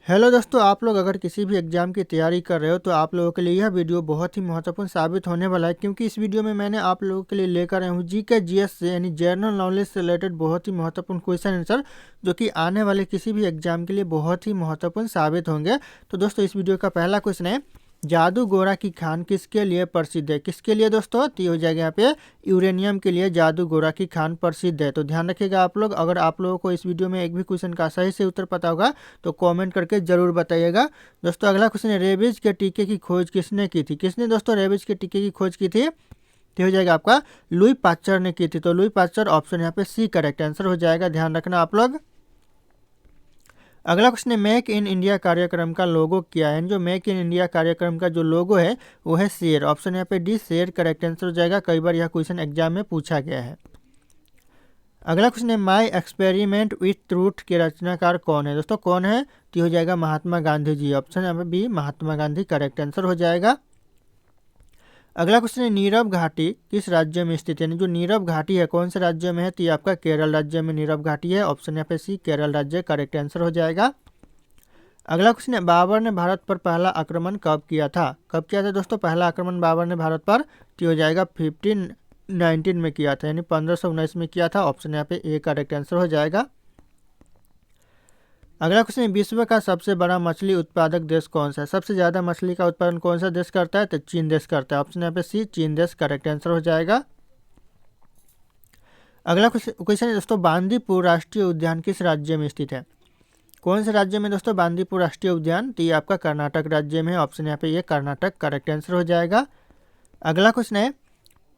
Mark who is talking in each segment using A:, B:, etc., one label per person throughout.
A: Hello दोस्तों, आप लोग अगर किसी भी एग्जाम की तैयारी कर रहे हो तो आप लोगों के लिए यह वीडियो बहुत ही महत्वपूर्ण साबित होने वाला है, क्योंकि इस वीडियो में मैंने आप लोगों के लिए लेकर आया हूँ जीके जीएस से यानी जनरल नॉलेज से रिलेटेड बहुत ही महत्वपूर्ण क्वेश्चन आंसर, जो कि आने वाले किसी भी एग्जाम के लिए बहुत ही महत्वपूर्ण साबित होंगे। तो दोस्तों, इस वीडियो का पहला क्वेश्चन है, जादू गोरा की खान किसके लिए प्रसिद्ध है? किसके लिए दोस्तों? तो ये हो जाएगा यहाँ पे यूरेनियम के लिए जादू गोरा की खान प्रसिद्ध है। तो ध्यान रखिएगा आप लोग, अगर आप लोगों को इस वीडियो में एक भी क्वेश्चन का सही से उत्तर पता होगा तो कमेंट करके जरूर बताइएगा। दोस्तों, अगला क्वेश्चन है, रेबीज के टीके की खोज किसने की थी? किसने दोस्तों रेबीज के टीके की खोज की थी? तो हो जाएगा आपका लुई पास्चर ने की थी। तो लुई पास्चर ऑप्शन यहाँ पे सी करेक्ट आंसर हो जाएगा, ध्यान रखना आप लोग। अगला क्वेश्चन है, मेक इन इंडिया कार्यक्रम का लोगो क्या है? जो मेक इन इंडिया कार्यक्रम का जो लोगो है वो है शेर। ऑप्शन यहाँ पे डी शेर करेक्ट आंसर हो जाएगा, कई बार यह क्वेश्चन एग्जाम में पूछा गया है। अगला क्वेश्चन है, माई एक्सपेरिमेंट विथ ट्रूथ के रचनाकार कौन है? दोस्तों कौन है? तो हो जाएगा महात्मा गांधी जी। ऑप्शन यहाँ पे B Mahatma Gandhi correct answer हो जाएगा। अगला क्वेश्चन है, नीरव घाटी किस राज्य में स्थित है? जो नीरव घाटी है कौन से राज्य में है? तो ये आपका केरल राज्य में नीरव घाटी है। ऑप्शन यहाँ पे सी केरल राज्य करेक्ट आंसर हो जाएगा। अगला क्वेश्चन है, बाबर ने भारत पर पहला आक्रमण कब किया था? कब किया था दोस्तों पहला आक्रमण बाबर ने भारत पर? तो हो जाएगा 1519 में किया था, यानी 1519 में किया था। ऑप्शन यहाँ पे ए करेक्ट आंसर हो जाएगा। अगला क्वेश्चन है, विश्व का सबसे बड़ा मछली उत्पादक देश कौन सा है? सबसे ज्यादा मछली का उत्पादन कौन सा देश करता है? तो चीन देश करता है। ऑप्शन यहाँ पे सी चीन देश करेक्ट आंसर हो जाएगा। अगला क्वेश्चन है दोस्तों, बांदीपुर राष्ट्रीय उद्यान किस राज्य में स्थित है? कौन से राज्य में दोस्तों बांदीपुर राष्ट्रीय उद्यान? तो ये आपका कर्नाटक राज्य में है। ऑप्शन यहाँ पे ये कर्नाटक करेक्ट आंसर हो जाएगा। अगला क्वेश्चन है,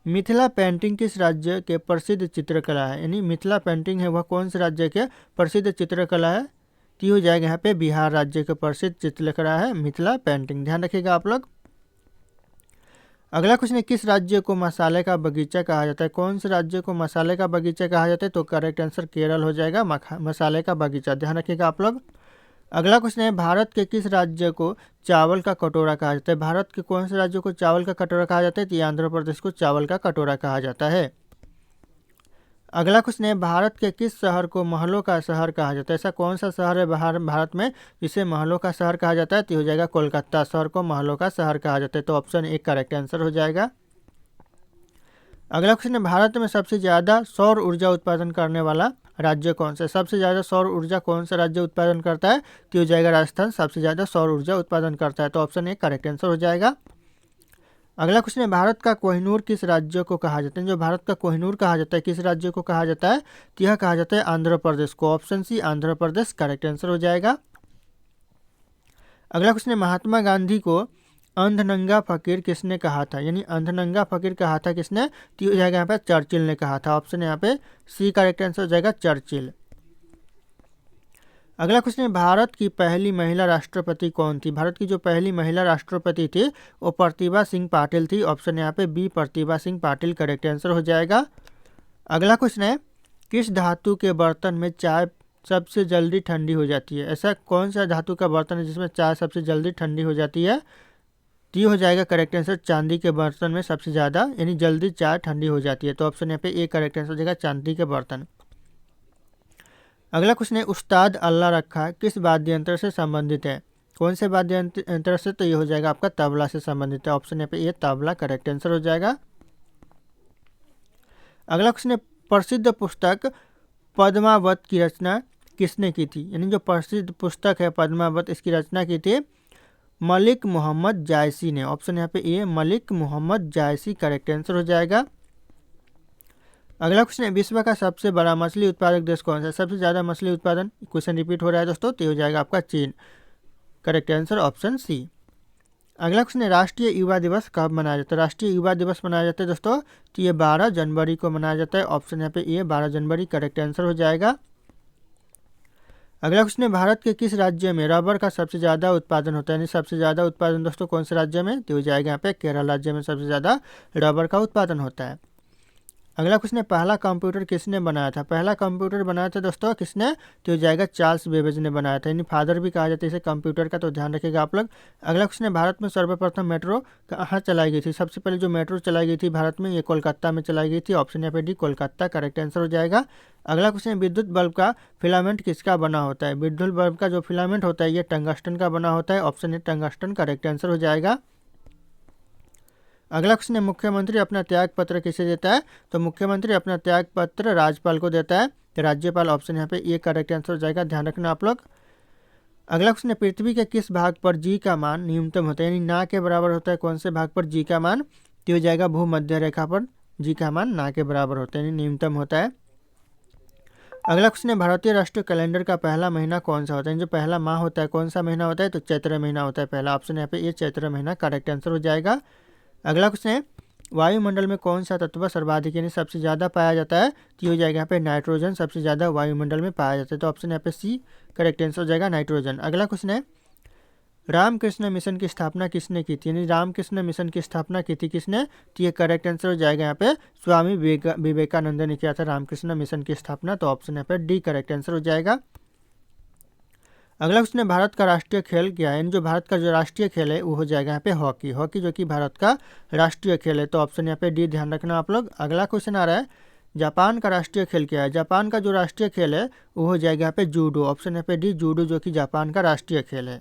A: मिथिला पेंटिंग किस राज्य के प्रसिद्ध चित्रकला है? यानी मिथिला पेंटिंग है वह कौन से राज्य के प्रसिद्ध चित्रकला है? तो हो जाएगा यहाँ पे बिहार राज्य के प्रसिद्ध चित्रकला है मिथिला पेंटिंग, ध्यान रखिएगा आप लोग। अगला क्वेश्चन है, किस राज्य को मसाले का बगीचा कहा जाता है? कौन से राज्य को मसाले का बगीचा कहा जाता है? तो करेक्ट आंसर केरल हो जाएगा, मसाले का बगीचा, ध्यान रखिएगा आप लोग। अगला क्वेश्चन है, भारत के किस राज्य को चावल का कटोरा कहा जाता है? भारत के कौन से राज्य को चावल का कटोरा कहा जाता है? तो आंध्र प्रदेश को चावल का कटोरा कहा जाता है। अगला क्वेश्चन है, भारत के किस शहर को महलों का शहर कहा जाता है? ऐसा कौन सा शहर है भारत में जिसे महलों का शहर कहा जाता है? तो हो जाएगा कोलकाता शहर को महलों का शहर कहा जाता है। तो ऑप्शन एक करेक्ट आंसर हो जाएगा। अगला क्वेश्चन है, भारत में सबसे ज्यादा सौर ऊर्जा उत्पादन करने वाला राज्य कौन सा है? सबसे ज्यादा सौर ऊर्जा कौन सा राज्य उत्पादन करता है? तो हो जाएगा राजस्थान सबसे ज्यादा सौर ऊर्जा उत्पादन करता है। तो ऑप्शन एक करेक्ट आंसर हो जाएगा। अगला क्वेश्चन है, भारत का कोहिनूर किस राज्य को कहा जाता है? जो भारत का कोहिनूर कहा जाता है किस राज्य को कहा जाता है? तो यह कहा जाता है आंध्र प्रदेश को। Option C Andhra Pradesh correct answer हो जाएगा। अगला क्वेश्चन है, महात्मा गांधी को अंधनंगा फकीर किसने कहा था? यानी अंधनंगा फकीर कहा था किसने? तो हो जाएगा यहाँ पे चर्चिल ने कहा था। ऑप्शन यहाँ पे सी करेक्ट आंसर हो जाएगा चर्चिल। अगला क्वेश्चन है, भारत की पहली महिला राष्ट्रपति कौन थी? भारत की जो पहली महिला राष्ट्रपति थी वो प्रतिभा सिंह पाटिल थी। ऑप्शन यहाँ पे B Pratibha Singh Patil correct answer हो जाएगा। अगला क्वेश्चन है, किस धातु के बर्तन में चाय सबसे जल्दी ठंडी हो जाती है? ऐसा कौन सा धातु का बर्तन है जिसमें चाय सबसे जल्दी ठंडी हो जाती है? तो ये हो जाएगा करेक्ट आंसर चांदी के बर्तन में सबसे ज़्यादा यानी जल्दी चाय ठंडी हो जाती है। तो ऑप्शन यहाँ पे ए करेक्ट आंसर हो जाएगा चांदी के बर्तन। अगला क्वेश्चन है, उस्ताद अल्लाह रखा किस वाद्य यंत्र से संबंधित है? कौन से वाद्य यंत्र से? तो ये हो जाएगा आपका तबला से संबंधित है। ऑप्शन यहाँ पे ये तबला करेक्ट आंसर हो जाएगा। अगला क्वेश्चन है, प्रसिद्ध पुस्तक पद्मावत की रचना किसने की थी? यानी जो प्रसिद्ध पुस्तक है पद्मावत इसकी रचना की थी मलिक मोहम्मद जायसी ने। ऑप्शन यहाँ पे ए मलिक मोहम्मद जायसी करेक्ट आंसर हो जाएगा। अगला क्वेश्चन है, विश्व का सबसे बड़ा मछली उत्पादक देश कौन सा है? सबसे ज्यादा मछली उत्पादन, क्वेश्चन रिपीट हो रहा है दोस्तों, तो हो जाएगा आपका चीन करेक्ट आंसर ऑप्शन सी। अगला क्वेश्चन है, राष्ट्रीय युवा दिवस कब मनाया जाता है? राष्ट्रीय युवा दिवस मनाया जाता है दोस्तों, तो ये 12 जनवरी को मनाया जाता है। ऑप्शन यहाँ पे ए 12 जनवरी करेक्ट आंसर हो जाएगा। अगला क्वेश्चन है, भारत के किस राज्य में रबर का सबसे ज्यादा उत्पादन होता है? यानी सबसे ज्यादा उत्पादन दोस्तों कौन से राज्य में? तो हो जाएगा यहाँ पे केरल राज्य में सबसे ज्यादा रबर का उत्पादन होता है। अगला क्वेश्चन है पहला कंप्यूटर किसने बनाया था। पहला कंप्यूटर बनाया था दोस्तों किसने, तो हो जाएगा चार्ल्स बेबेज ने बनाया था, यानी फादर भी कहा जाता है इसे कंप्यूटर का, तो ध्यान रखिएगा आप लोग। अगला क्वेश्चन है भारत में सर्वप्रथम मेट्रो कहाँ चलाई गई थी। सबसे पहले जो मेट्रो चलाई गई थी भारत में, ये कोलकाता में चलाई गई थी। ऑप्शन यहाँ पे डी कोलकाता करेक्ट आंसर हो जाएगा। अगला क्वेश्चन है विद्युत बल्ब का फिलामेंट किसका बना होता है। विद्युत बल्ब का जो फिलामेंट होता है ये टंगस्टन का बना होता है। ऑप्शन है टंगस्टन करेक्ट आंसर हो जाएगा। अगला क्वेश्चन है मुख्यमंत्री अपना त्याग पत्र किसे देता है। तो मुख्यमंत्री अपना त्याग पत्र राज्यपाल को देता है, तो राज्यपाल ऑप्शन यहाँ पे ये करेक्ट आंसर हो जाएगा, ध्यान रखना आप लोग। अगला क्वेश्चन है पृथ्वी के किस भाग पर जी का मान न्यूनतम होता है, यानी ना के बराबर होता है। कौन से भाग पर जी का मान, तो हो जाएगा भूमध्य रेखा पर जी का मान ना के बराबर होता है, यानी न्यूनतम होता है। अगला क्वेश्चन है भारतीय राष्ट्रीय कैलेंडर का पहला महीना कौन सा होता है। जो पहला माह होता है कौन सा महीना होता है, तो चैत्र महीना होता है पहला। ऑप्शन यहाँ पे ये चैत्र महीना करेक्ट आंसर हो जाएगा। अगला क्वेश्चन है वायुमंडल में कौन सा तत्व सर्वाधिक यानी सबसे ज़्यादा पाया जाता है, तो हो जाएगा यहाँ पे नाइट्रोजन सबसे ज़्यादा वायुमंडल में पाया जाता है, तो ऑप्शन यहाँ पे सी करेक्ट आंसर हो जाएगा नाइट्रोजन। अगला क्वेश्चन है रामकृष्ण मिशन की स्थापना किसने की थी, यानी रामकृष्ण मिशन की स्थापना की थी किसने, तो ये करेक्ट आंसर हो जाएगा यहाँ पे स्वामी विवेकानंद ने किया था रामकृष्ण मिशन की स्थापना, तो ऑप्शन यहाँ पे डी करेक्ट आंसर हो जाएगा। अगला क्वेश्चन है भारत का राष्ट्रीय खेल क्या है, यानी जो भारत का जो राष्ट्रीय खेल है वो हो जाएगा यहाँ पे हॉकी। हॉकी जो कि भारत का राष्ट्रीय खेल है, तो ऑप्शन यहाँ पे डी ध्यान रखना आप लोग। अगला क्वेश्चन आ रहा है जापान का राष्ट्रीय खेल क्या है। जापान का जो राष्ट्रीय खेल है वो हो जाएगा यहाँ पे जूडो। ऑप्शन यहाँ पे डी जूडो जो कि जापान का राष्ट्रीय खेल है।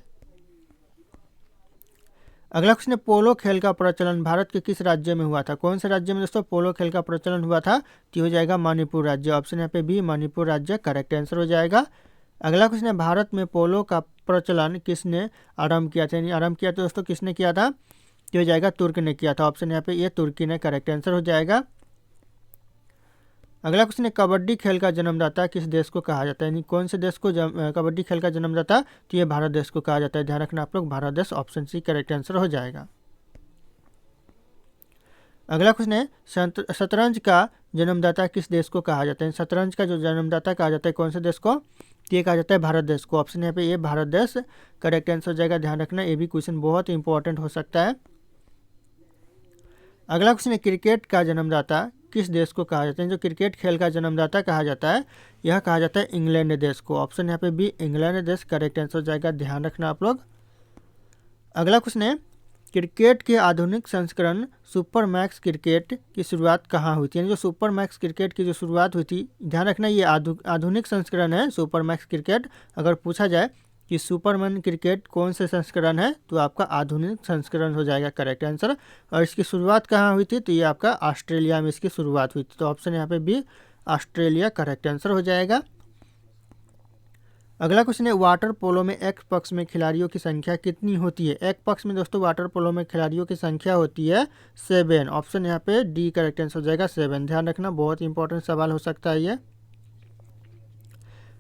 A: अगला क्वेश्चन है पोलो खेल का प्रचलन भारत के किस राज्य में हुआ था। कौन से राज्य में दोस्तों पोलो खेल का प्रचलन हुआ था, तो हो जाएगा मणिपुर राज्य। ऑप्शन यहाँ पे बी मणिपुर राज्य करेक्ट आंसर हो जाएगा। अगला क्वेश्चन है भारत में पोलो का प्रचलन किसने आरंभ किया था, यानी आरंभ किया था दोस्तों किसने किया था, तो हो जाएगा तुर्क ने किया था। ऑप्शन यहाँ पे ये तुर्की ने करेक्ट आंसर हो जाएगा। अगला क्वेश्चन है कबड्डी खेल का जन्मदाता किस देश को कहा जाता है, यानी कौन से देश को कबड्डी खेल का जन्मदाता, तो ये भारत देश को कहा जाता है, ध्यान रखना आप लोग भारत देश ऑप्शन सी करेक्ट आंसर हो जाएगा। अगला क्वेश्चन है शतरंज का जन्मदाता किस देश को कहा जाता है। शतरंज का जो जन्मदाता कहा जाता है कौन से देश को, ये कहा जाता है भारत देश को। ऑप्शन यहाँ पे ये भारत देश करेक्ट आंसर हो जाएगा, ध्यान रखना ये भी क्वेश्चन बहुत इंपॉर्टेंट हो सकता है। अगला क्वेश्चन है क्रिकेट का जन्मदाता किस देश को कहा जाता है। जो क्रिकेट खेल का जन्मदाता कहा जाता है यह कहा जाता है इंग्लैंड देश को। ऑप्शन यहाँ पे बी इंग्लैंड देश करेक्ट आंसर हो जाएगा, ध्यान रखना आप लोग। अगला क्वेश्चन है क्रिकेट के आधुनिक संस्करण सुपर मैक्स क्रिकेट की शुरुआत कहाँ हुई थी, यानी जो सुपर मैक्स क्रिकेट की जो शुरुआत हुई थी, ध्यान रखना ये आधुनिक संस्करण है सुपर मैक्स क्रिकेट। अगर पूछा जाए कि सुपरमैन क्रिकेट कौन से संस्करण है, तो आपका आधुनिक संस्करण हो जाएगा करेक्ट आंसर। और इसकी शुरुआत कहाँ हुई थी, तो ये आपका ऑस्ट्रेलिया में इसकी शुरुआत हुई थी, तो ऑप्शन यहाँ पे बी ऑस्ट्रेलिया करेक्ट आंसर हो जाएगा। अगला क्वेश्चन है वाटर पोलो में एक पक्ष में खिलाड़ियों की संख्या कितनी होती है। एक पक्ष में दोस्तों वाटर पोलो में खिलाड़ियों की संख्या होती है 7। ऑप्शन यहाँ पे डी करेक्ट आंसर हो जाएगा 7, ध्यान रखना बहुत इंपॉर्टेंट सवाल हो सकता है ये।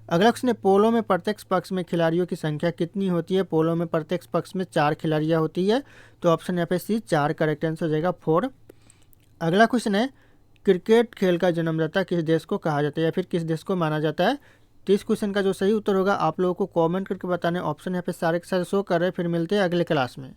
A: अगला क्वेश्चन है पोलो में प्रत्येक पक्ष में खिलाड़ियों की संख्या कितनी होती है। पोलो में प्रत्येक पक्ष में 4 खिलाड़ियाँ होती है, तो ऑप्शन यहाँ पे सी 4 करेक्ट आंसर हो जाएगा 4। अगला क्वेश्चन है क्रिकेट खेल का जन्मदाता किस देश को कहा जाता है या फिर किस देश को माना जाता है। तो इस क्वेश्चन का जो सही उत्तर होगा आप लोगों को कमेंट करके बताने। ऑप्शन यहाँ पे सारे के सारे शो कर रहे हैं। फिर मिलते हैं अगले क्लास में।